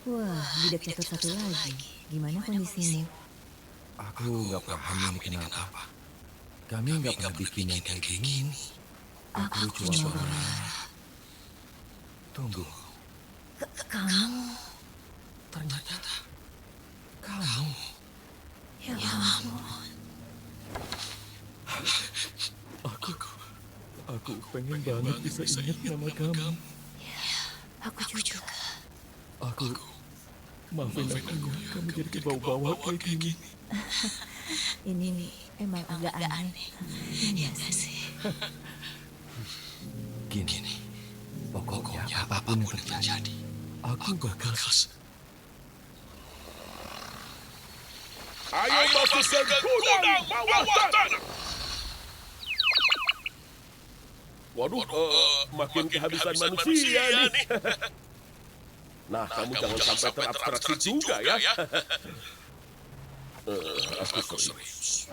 Wah, bidak catur satu lagi. Gimana kondisinya? Aku nggak paham ini kenapa. Kami nggak pernah bikin yang kayak gini. Aku cuma pernah... Tunggu, Kamu? ternyata kamu. Ya ampun. Aku pengen banget bisa ingat nama kamu. Aku juga. Aku maafin aku ya, kamu jadi kebawa-bawa kayak gini. Ini emang agak aneh. Iya sih. Gini, pokoknya apapun yang terjadi, aku bakal... Ayo masukkan gudang bawah tanah. Waduh, makin kehabisan manusia nih. Nah, kamu jangan sampai terabstraksi juga ya. Aku serius.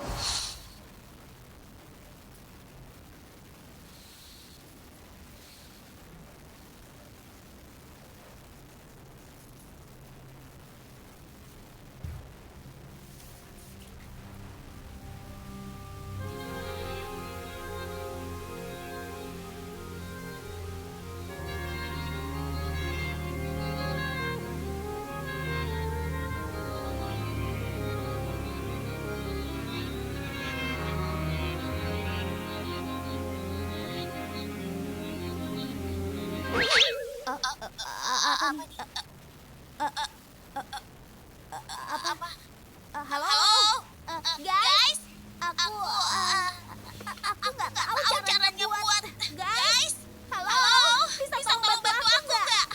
Halo, guys. Aku nggak tahu caranya buat. Guys, halo, bisa tolong bantu aku nggak?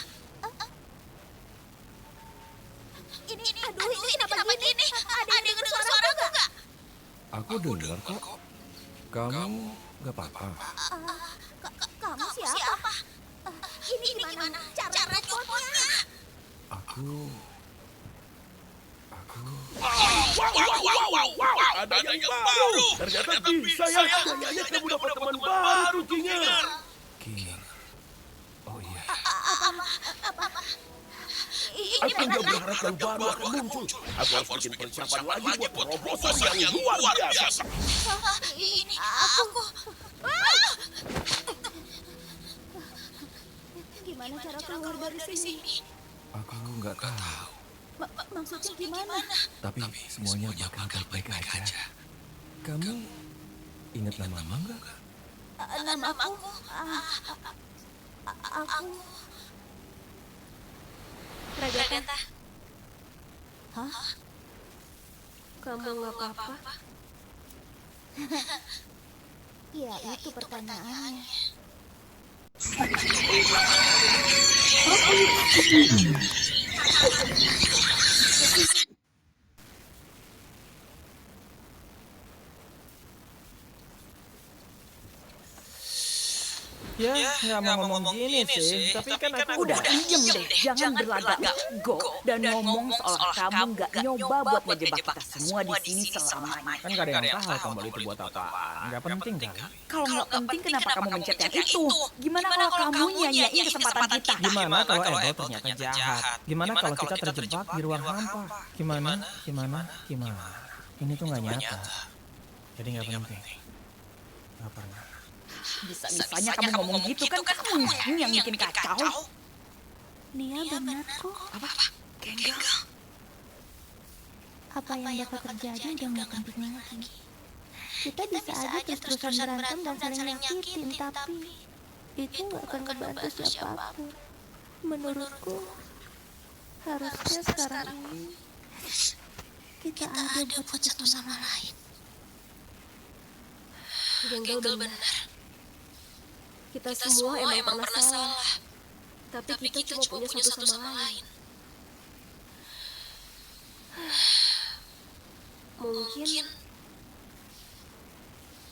Ini, aduh, ini kenapa gini? Ada yang dengar suara aku nggak? Aku dengar kok. Kamu nggak apa-apa. Kamu siapa? Ini gimana cara nelponnya? Aku... Wow, ada yang baru. Ternyata bisa ya. Kayaknya kamu dapat teman baru, King. King. Oh iya. Apa? Aku nggak berharap yang baru akan muncul. Aku harus bikin persiapan lagi buat terobosan yang luar biasa. Ini aku. Gimana cara keluar dari sini? Aku nggak tahu. Maksudnya gimana? Tapi semuanya bakal baik-baik aja. Kamu ingat nama nggak? Nama aku. Aku. Ragata. Hah? Kamu nggak apa-apa? Ya, itu pertanyaannya. Ya, nggak mau ngomong gini sih. Tapi kan aku Udah diem deh, jangan berlagak ego dan ngomong seolah kamu nggak nyoba buat ngejebak kita semua di sini selamanya. kan gak ada yang tahu tombol itu buat apaan. Nggak penting kan? Kalau nggak penting kenapa kamu mencet yang itu? Gimana kalau kamu nyanyiin kesempatan kita? Gimana kalau Ebo ternyata jahat? Gimana kalau kita terjebak di ruang hampa? Gimana? Ini tuh nggak nyata. Jadi nggak penting. Nggak pernah. Bisa-bisanya kamu ngomong gitu kan kamu yang bikin kacau. Nia benar kok. Apa? Genggal. Apa yang bakal terjadi udah nggak penting lagi. Kita bisa aja terus-terusan berantem dan saling nyakitin, tapi itu nggak akan ngebantu siapapun. Menurutku, harusnya sekarang ini kita ada buat satu sama lain. Genggal benar. Kita semua emang pernah salah. Tapi kita cuma punya satu sama lain. Mungkin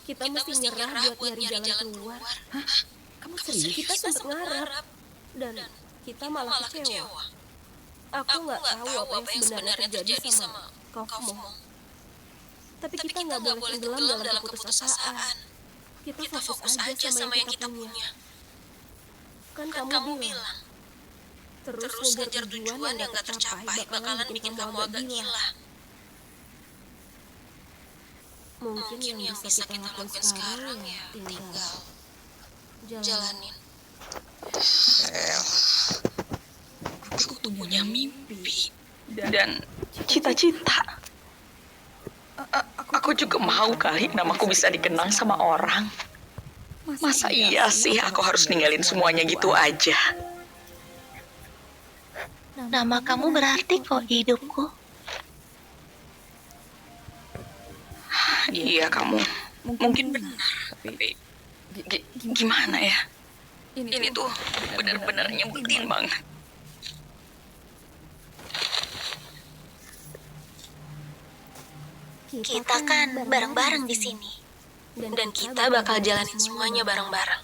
kita mesti nyerah buat nyari jalan keluar. Kamu serius? Kita sempat ngarap dan kita malah kecewa. Aku nggak tahu apa yang sebenarnya terjadi sama kamu. Tapi kita nggak boleh tenggelam dalam keputusasaan. Kita fokus aja sama yang kita punya. Kan kamu bilang, terus ngejar tujuan yang gak tercapai bakalan bikin kamu agak gila. Mungkin yang bisa kita lakukan sekarang ya tinggal jalanin. Aku punya mimpi dan cita-cita. Aku juga mau kali namaku bisa dikenang sama orang. Masa iya sih aku harus ninggalin semuanya gitu aja? Nama kamu berarti kok di hidupku. Iya kamu, mungkin benar. Tapi gimana ya? Ini tuh benar-benar nyebutin banget. Kita kan bareng-bareng di sini. Dan kita bakal jalanin semuanya bareng-bareng.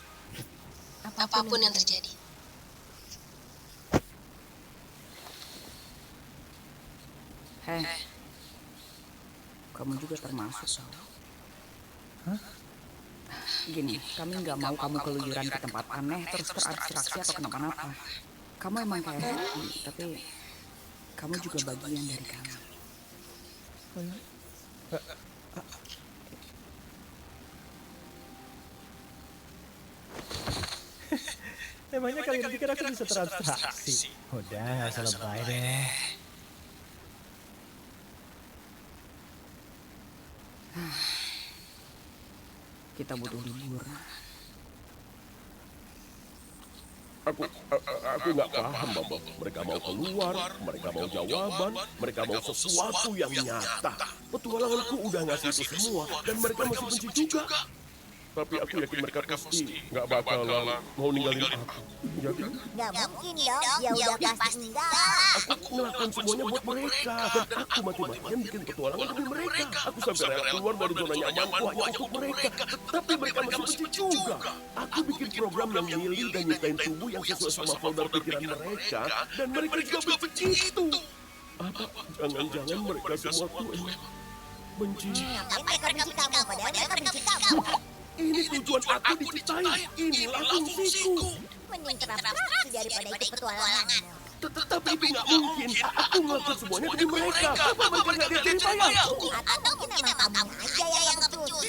Apapun yang terjadi. Kamu juga termasuk tau. Gini, kami nggak mau kamu keluyuran ke tempat aneh terus terabstraksi atau kenapa-napa. Kamu emang kayak Happy, tapi kamu juga bagian dari kami. Emangnya kalian pikir aku bisa terabstraksi? Udah, nggak usah lebay deh. Kita butuh libur. Aku nggak paham, Bambang. Mereka mau keluar, mereka mau jawaban, mereka mau sesuatu yang nyata. Petualanganku udah ngasih itu semua, dan mereka masih benci juga. Tapi aku yakin mereka pasti nggak bakalan mau ninggalin aku. Ya kan? Gak mungkin dong, ya udah pasti enggak. Aku ngelakuin semuanya buat mereka, dan aku mati-matian bikin petualangan demi mereka. Aku sampai rela keluar dari zona nyamanku hanya untuk mereka. Tapi mereka masih benci juga. Aku bikin program yang milih dan nyiptain tubuh yang sesuai sama folder pikiran mereka, dan mereka juga benci itu. Apa jangan-jangan mereka semua tuh emang benci? Tapi mereka benci kamu, padahal mereka benci kamu. Ini tujuan aku diciptain. Inilah fungsiku. Mending terabstraksi daripada ikut petualanganmu. Tapi itu nggak mungkin. Aku ngelakuin semuanya demi mereka. Apa mereka nggak diajarin saya? Atau mungkin memang kamu aja yang nggak becus.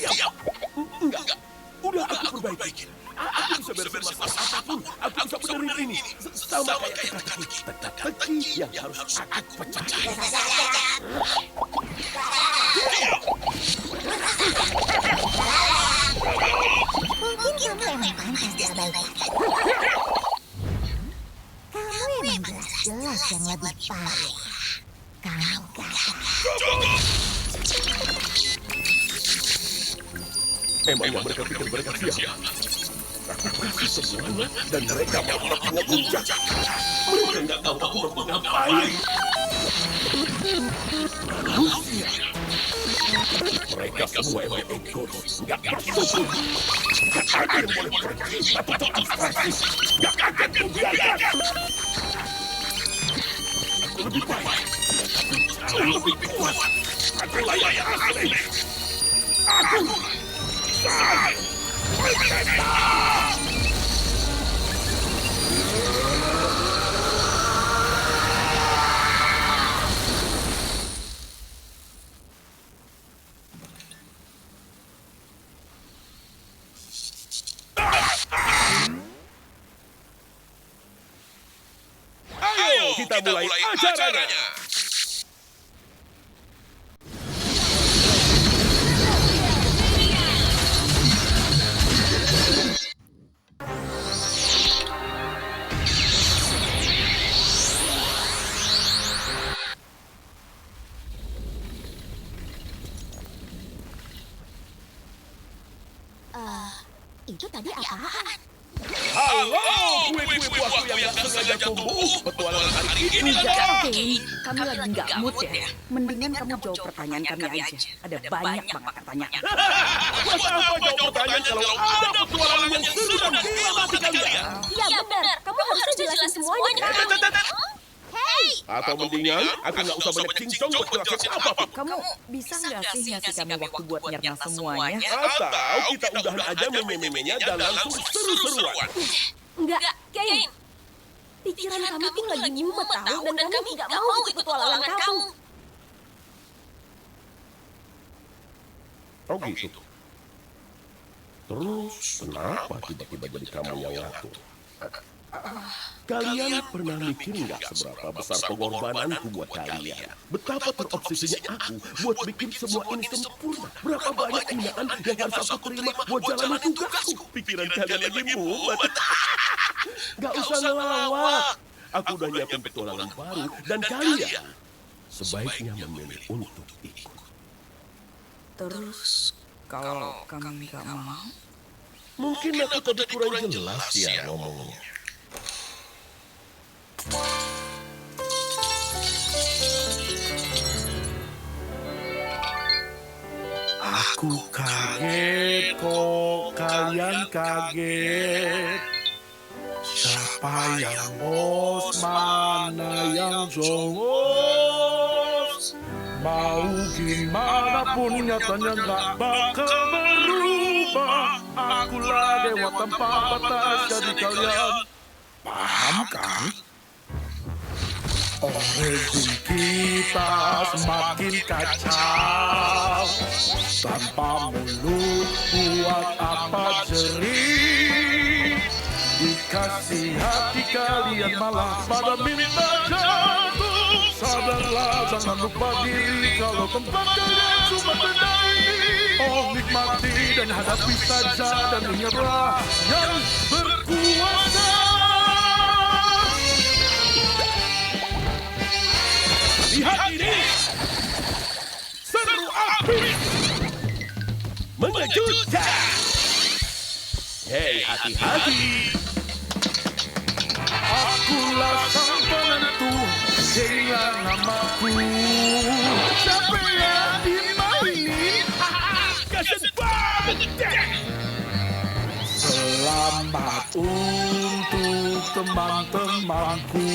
Enggak. Udah aku perbaikin. Aku bisa beresin masalah apapun. Aku bisa benerin ini. Sama kayak teka-teki yang harus aku pecah. Mungkin kamu emang pantas diabaikan. Kamu emang jelas-jelas yang lebih payah. Kamu gagal. Emangnya mereka pikir mereka siapa? Aku kasih semuanya dan mereka malah mengemuncak. Mereka nggak tahu aku mau ngapain. Manusia. Mereka semua emang egois. Nggak bersyukur. Nggak ada yang boleh pergi atau terabstraksi. Nggak ada yang biarkan. Aku lebih baik. Aku jauh lebih kuat. Aku layak asli. Aku Sang Pendeta. Ayo kita mulai acaranya. Itu tadi apaan? Halo, kue-kue buahku yang gak sengaja tumbuh. Petualangan hari ini adalah... Kane, kami lagi nggak mood ya. Mendingan kamu jawab pertanyaan kami aja. Ada banyak banget pertanyaan. Masa apa jawab pertanyaan kalau ada petualangan yang seru dan gila di kalian? Iya benar, kamu harus jelasin semuanya. Atau mendingan, aku nggak usah banyak cincong buat jelasin apapun. Kamu bisa nggak sih ngasih kami waktu buat nyerna semuanya? Atau kita udahan aja meme-memenya dan langsung seru-seruan. Enggak, Kane. Pikiran kami tuh lagi ngumpet tahu dan kami nggak mau ikut petualangan kamu. Oh gitu. Terus kenapa tiba-tiba jadi kamu yang ngatur? Kalian pernah mikir nggak seberapa besar pengorbananku buat kalian? Betapa terobsesinya aku buat bikin semua ini sempurna. Berapa banyak hinaan yang harus aku terima buat jalani tugasku. Pikiran kalian lagi mumet. Gak usah ngelawak. Aku udah nyiapin petualangan baru dan kalian sebaiknya memilih untuk ikut. Terus kalau kami nggak mau, Mungkin aku tadi kurang jelas ya ngomongnya. Aku kaget kok kalian kaget. Siapa yang bos, mana yang jongos. Mau gimana pun nyatanya gak bakal berubah. Akulah dewa tanpa batas jadi kalian paham kan? Origin kita semakin kacau. Tanpa mulut buat apa jerih. Dikasih hati kalian malah pada minta jatuh. Sadarlah jangan lupa diri kalau tempat kalian cuma berdiri. Oh nikmati dan hadapi saja dan menyerah yang berkuasa. Lihat ini! Seru api! Mengejutkan! Hei, hati-hati! Akulah sang penentu dengan namaku. Siapa yang dimainin? Kasian banget! Selamat untuk teman-temanku.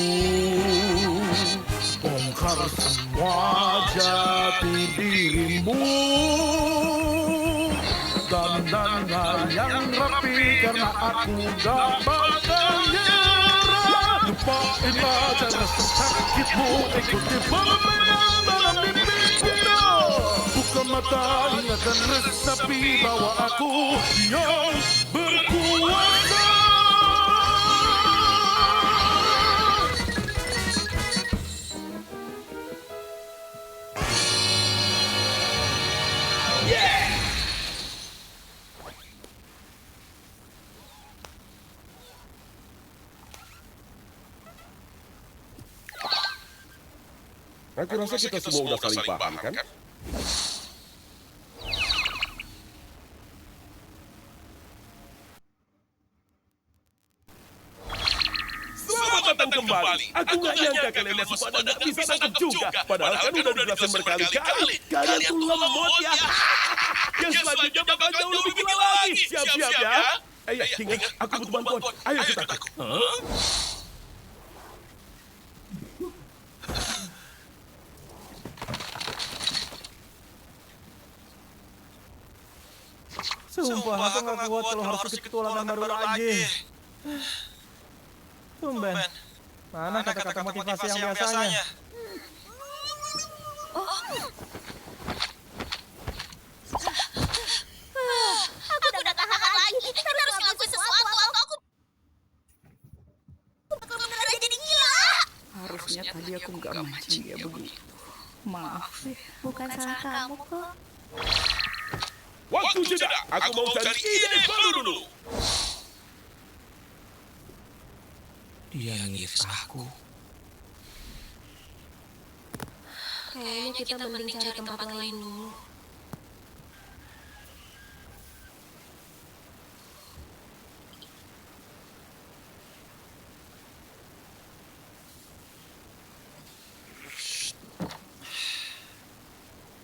Bongkar semua jati dirimu. Dandanlah yang rapi karena aku gak bakal nyerah. Lupain aja rasa sakitmu, ikuti permainan dalam mimpiku. Buka mata, ingat dan resapi bahwa aku yang berkuasa. Aku rasa kita semua udah saling paham, kan? Selamat datang kembali Aku nggak nyangka kalian masih pada nggak bisa nangkep juga. Padahal kan udah dijelasin berkali-kali. Kalian tuh lemot ya. Yang selanjutnya bakal jauh lebih gila lagi. Siap-siap ya. Ayo, King, aku butuh bantuan. Ayo kita. Sumpah, aku nggak kuat kalau harus ikut petualangan baru lagi. Tumben. Mana kata-kata motivasi yang biasanya? Aku udah gak tahan lagi. Kita harus ngelakuin sesuatu atau aku bener-bener jadi gila. Harusnya tadi aku nggak mancing dia begitu. Maaf deh. Bukan salah kamu kok. Waktu jeda. Aku mau cari ide baru dulu. Dia ngiris aku. Kayaknya kita mending cari tempat lain dulu.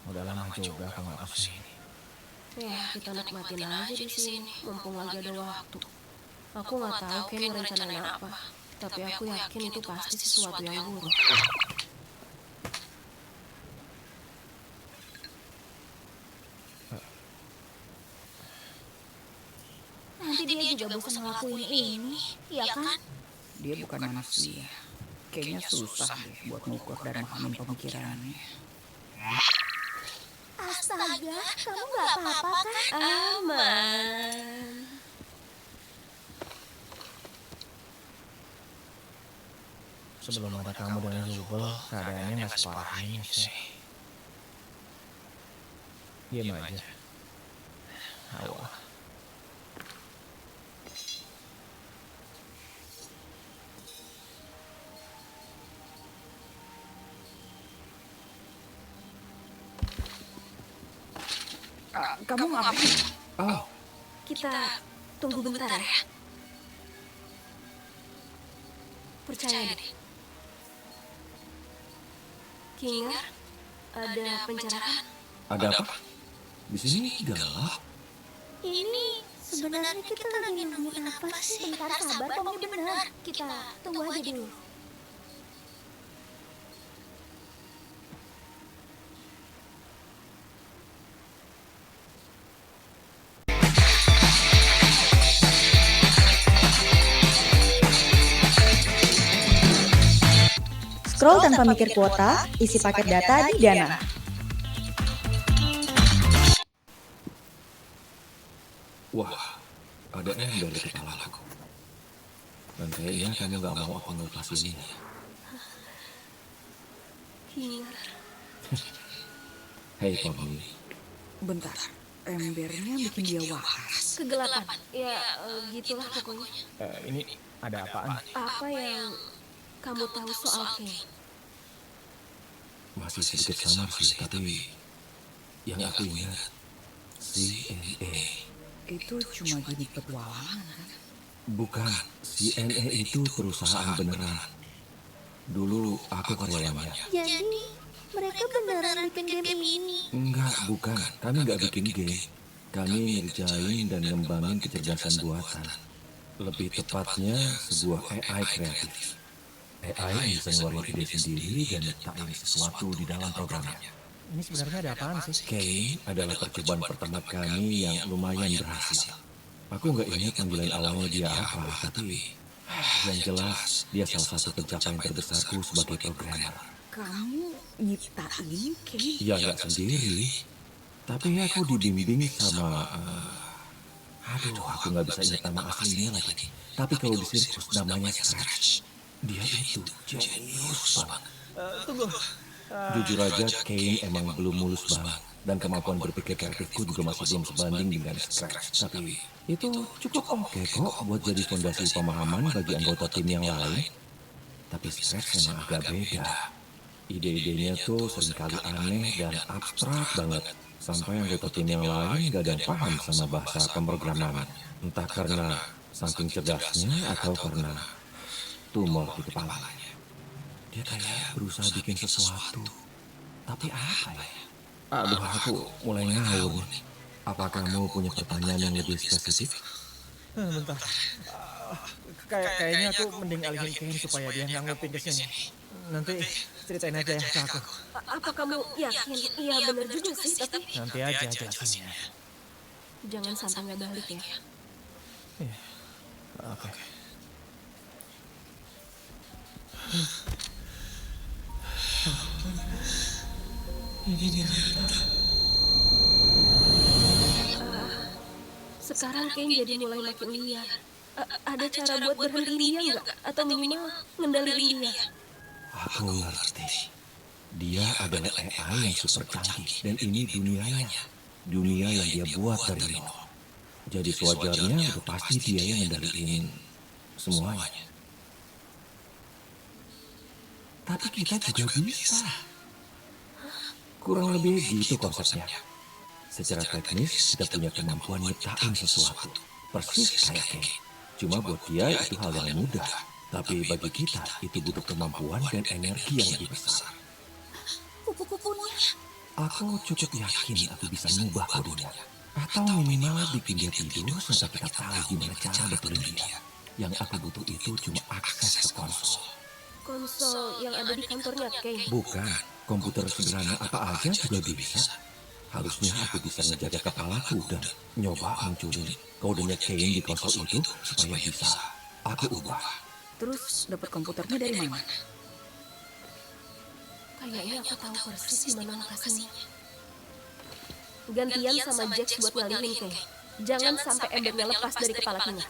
Udah lama juga aku nggak kesini. Ya, kita nikmatin aja di sini, mumpung lagi ada waktu. Aku nggak tahu Ken rencanain apa, tapi aku yakin itu pasti sesuatu yang buruk. Nanti dia juga bosan ngelakuin ini, iya kan? Dia bukan manusia. Kayaknya susah deh buat ngukur dan memahami pemikirannya. Astaga, kamu gak apa-apa kan? Aman. Sebelum ada kamu dan Zubel, keadaannya nggak separah ini sih. Diam aja. Hawa. Kamu ngapain? Oh, Kita tunggu bentar ya. Percaya deh. Kinga, ada pencerahan. ada apa? Di sini gelap. Ini sebenarnya kita lagi nungguin apa sih? Bentar sabar, kamu benar. Kita tunggu aja dulu. Scroll tanpa mikir kuota, isi paket data di Dana. Wah, ada ember di kepalaku. Dan kayaknya kamu gak mau aku ngelepas ini. Kinga, Hei, Tommy. Bentar, embernya bikin dia waras. kegelapan. Ya, gitulah pokoknya. Ini ada apaan? Apa yang kamu tahu soal Ken? Masih sedikit samar sih, tapi yang aku ingat, CNA. Itu cuma gimmick petualangan kan? Bukan, CNA itu perusahaan beneran. Dulu aku karyawannya. Jadi, mereka beneran bikin game ini. Enggak, bukan. Kami nggak bikin game. Kami ngerjain dan ngembangin kecerdasan buatan. Lebih tepatnya, sebuah AI kreatif. AI yang bisa ngeluarin ide sendiri dan nyiptain sesuatu di dalam programnya. Ini sebenarnya ada apaan sih? Kane adalah percobaan pertama kami yang lumayan berhasil. Aku nggak ingat panggilan awalnya dia apa, tapi yang jelas dia salah satu pencapaian terbesarku sebagai programmer. Kamu nyiptain Kane? Ya nggak sendiri, tapi aku dibimbing sama... aduh, aku nggak bisa ingat nama aslinya lagi. Tapi kalau di sirkus namanya Scratch. Dia itu jenius banget. Tunggu. Jujur aja, Kane emang belum mulus banget. Dan kemampuan berpikir kreatifku juga masih belum sebanding dengan Scratch. Tapi itu cukup oke kok buat jadi fondasi pemahaman bagi anggota tim yang lain. Tapi Scratch emang agak beda. Ide-idenya tuh seringkali aneh dan abstrak banget. Sampai anggota tim yang lain gak ada yang paham sama bahasa pemrograman. Entah karena saking cerdasnya atau karena tumor di kepalanya. Dia kayak berusaha bikin sesuatu. Tapi apa ya? Aduh, aku mulai ngawur nih. Apa kamu punya pertanyaan yang lebih spesifik? Bentar. Kayaknya aku mending alihin Ken supaya dia nggak nguping ke sini. Nanti ceritain aja ya ke aku. Apa kamu yakin? Iya benar juga sih, tapi Nanti aja jelasinnya. jangan sampai nggak balik ya. Iya. Oke. Sekarang Ken jadi mulai makin liar. Ada cara buat berhentiin dia nggak? Atau minimal ngendaliin dia? Aku ngerti. Dia adalah AI yang super canggih. Dan ini dunianya. Dunia yang dia buat dari nol. Jadi sewajarnya udah pasti dia yang ngendaliin semuanya. Tapi kita juga bisa. Kurang lebih gitu konsepnya. Secara teknis, kita punya kemampuan nyiptain sesuatu. Persis kayak Ken. Cuma buat dia itu hal yang mudah. Tapi bagi kita, itu butuh kemampuan dan energi yang lebih besar. Kupu-kupunya. Aku cukup yakin aku bisa ngubah kodenya. Atau minimal bikin dia tidur sampai kita tahu gimana cara betulin dia. Yang aku butuh itu cuma akses ke konsol. Konsol yang ada di kantornya Ken. Bukan, komputer sederhana apa aja juga bisa. Harusnya aku bisa ngejaga kepalaku dan nyoba munculin kodenya Kane di konsol itu supaya bisa aku ubah. Terus dapat komputernya dari mana? Kayaknya aku tahu persis di mana lokasinya. Gantian sama Jax buat ngalihin Ken. Jangan sampai embernya lepas dari kepala Kinar.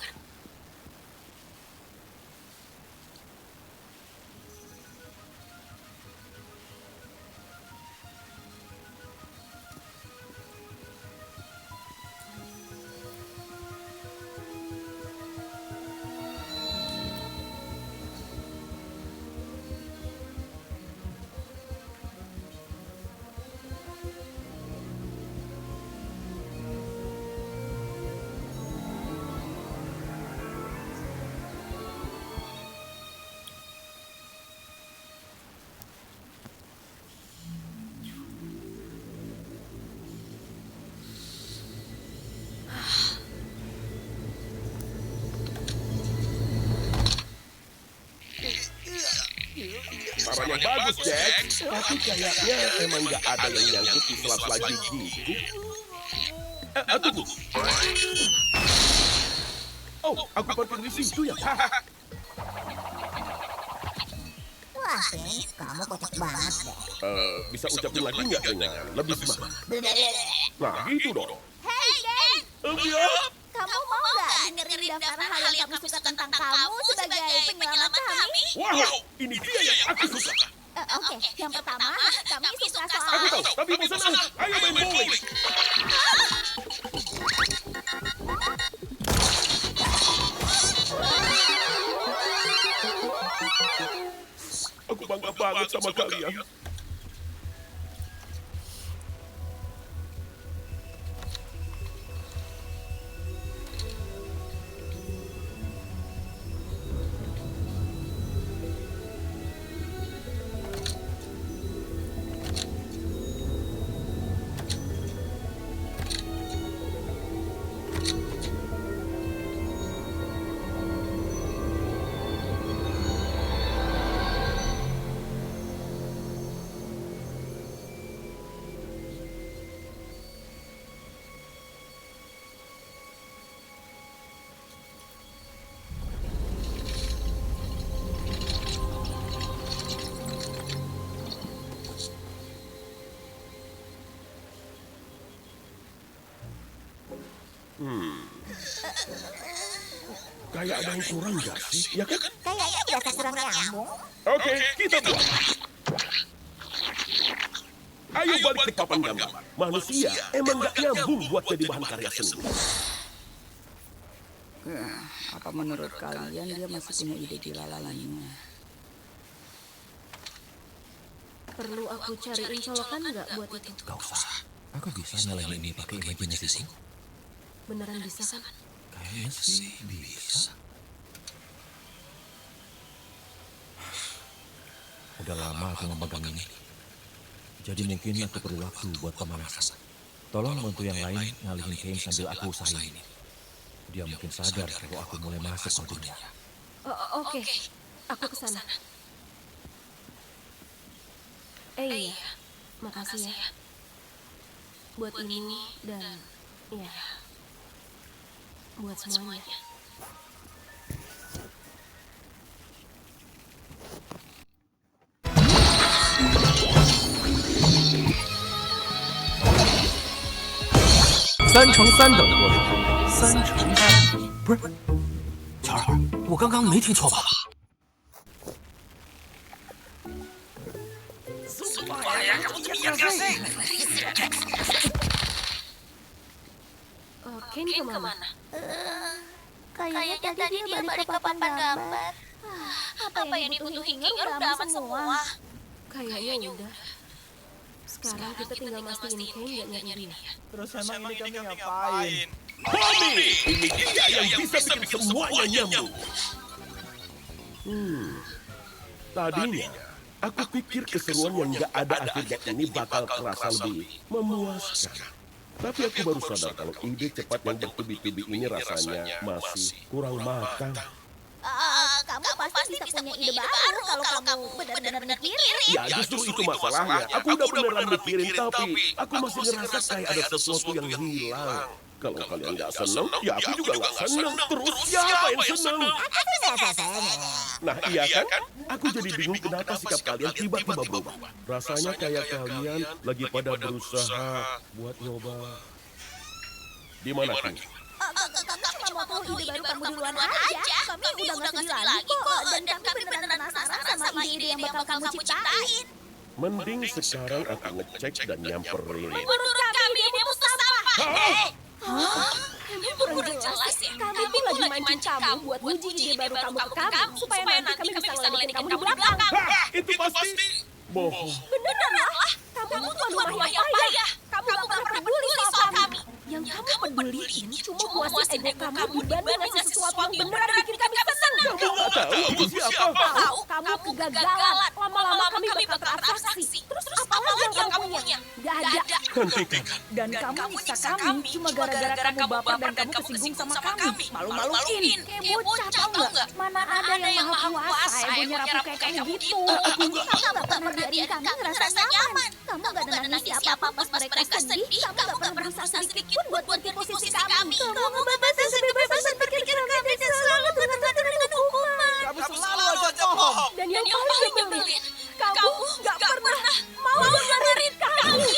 Saran yang bagus, Jack. Tapi kayaknya emang nggak ada yang nyangkut di sela-sela gigiku. Tunggu. Oh, aku parkir di situ ya. Wah, Ken, kamu kocak banget deh. Bisa ucapin lagi nggak dengan lebih semangat? Nah, gitu dong. Hei, Ken! Ya. Kamu mau nggak dengerin daftar hal yang kamu suka tentang kamu sebagai penyelamat kami? Wow, ini dia yang aku suka. Oke, yang pertama, kami suka Aku soal... tahu, tapi bosan ah. Ayo main bowling. Aku bangga banget sama kalian. Kayak ada yang kurang gak sih? Ya kan? Kayaknya berasa kurang nyambung. Oke, kita buat. Ayo balik ke papan gambar. Manusia emang gak nyambung buat jadi bahan karya seni. Apa menurut kalian dia masih punya ide gila lainnya? Perlu aku cariin colokan nggak buat itu? Gak usah. Aku bisa nyalain ini pakai imajinasi. Beneran bisa kan? Kayaknya sih bisa. Udah lama aku memegang ini. Jadi mungkin aku perlu waktu buat pemanasan. Tolong bantu yang lain ngalihin Kane sambil aku usahain ini. Dia mungkin sadar kalau aku mulai masuk kontennya. Oke, aku kesana. Iya, makasih ya. Buat ini dan ya, buat semuanya.3乘3等多少？3乘3，不是，乔儿，我刚刚没听错吧Kane kemana? Kayaknya tadi dia balik ke papan gambar. Apa yang dituduhin Kinger udah aman semua. Kayaknya udah. Sekarang kita tinggal mastiin Kane gak nyari dia. Terus emang ini kami ngapain? Tommy, ini dia yang bisa bikin semuanya nyambung. Tadinya, aku pikir keseruan yang gak ada akhirnya ini bakal terasa lebih memuaskan. Tapi aku baru sadar kalau ide cepat yang bertubi-tubi ini rasanya masih kurang matang. Kamu pasti bisa punya ide baru kalau kamu benar-benar mikirin. Ya justru itu masalahnya. Aku udah beneran mikirin, tapi aku masih ngerasa kayak ada sesuatu yang hilang. Kalau kalian nggak seneng, ya aku juga nggak seneng. Terus siapa yang seneng? Nah iya kan? Aku jadi bingung kenapa sikap kalian tiba-tiba berubah. Rasanya kayak kalian lagi pada berusaha buat nyoba. Di mana Kini? Kami cuma mau tahu ide baru kamu duluan aja. Kami udah gak sedih lagi kok. Dan kami beneran penasaran sama ide yang bakal kamu ciptain. Mending sekarang aku ngecek dan nyamperin. Menurut kami ini musuh sampah. Emang kurang jelas ya? Kami tuh lagi mancing kamu buat uji ide baru kamu ke kamu. Supaya nanti kami bisa ngeledekin kamu di belakang. Itu pasti bohong. Beneran lah. Kamu tuh rumah yang payah. Kamu gak pernah peduli soal kami. Yang kamu peduliin cuma puasin ego kamu dibanding ngasih sesuatu yang beneran bikin kami seneng. Kamu nggak tahu aku siapa? Tahu kamu kegagalan. Lama-lama kami bakal teratraksi. Terus apa lagi yang kamu punya? Gak ada. Hentikan. Dan kamu nyiksa kami cuma gara-gara kamu baper dan kamu kesinggung sama kami. Malu-maluin. Kayak bocah tau gak? Mana ada yang maha kuasa egonya rapuh kayak kamu gitu. Kamu gak pernah biarin kami ngerasa nyaman. Kamu gak ada nangis siapa pas mereka sedih. Kamu gak pernah berusaha sedikit pun buat ganti posisi kami. Kamu ngebebasin sebebas pikir kami dan selalu bertentangan dengan hukuman. Kamu selalu aja bohong. Dan yang paling nyebelin, kamu gak pernah mau dengerin kami.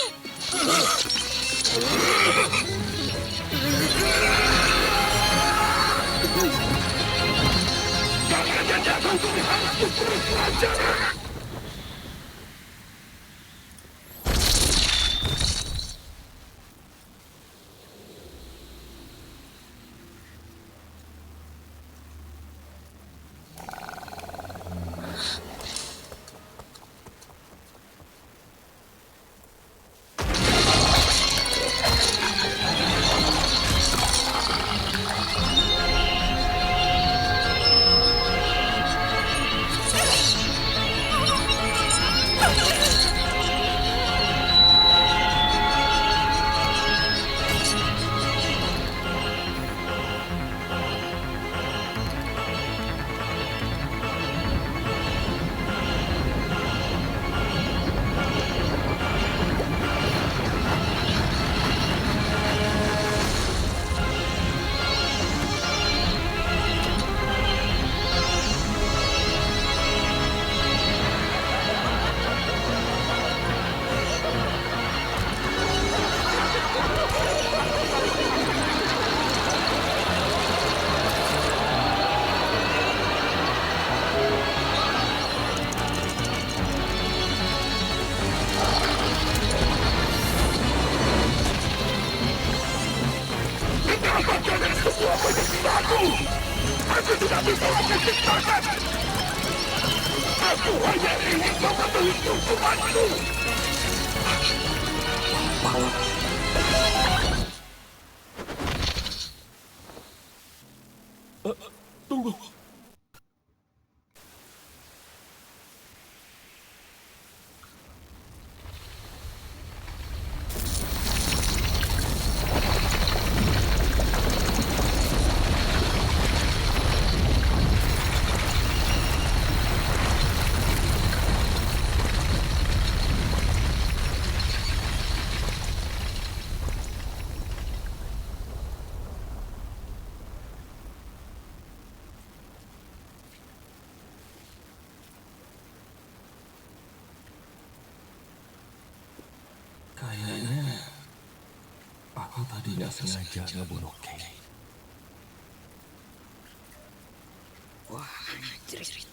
Aku tidak bisa menciptakan. Aku hanya ingin mematuhi hukumanku. Tunggu. tidak sengaja ngebunuh Kay. Wah, anjir.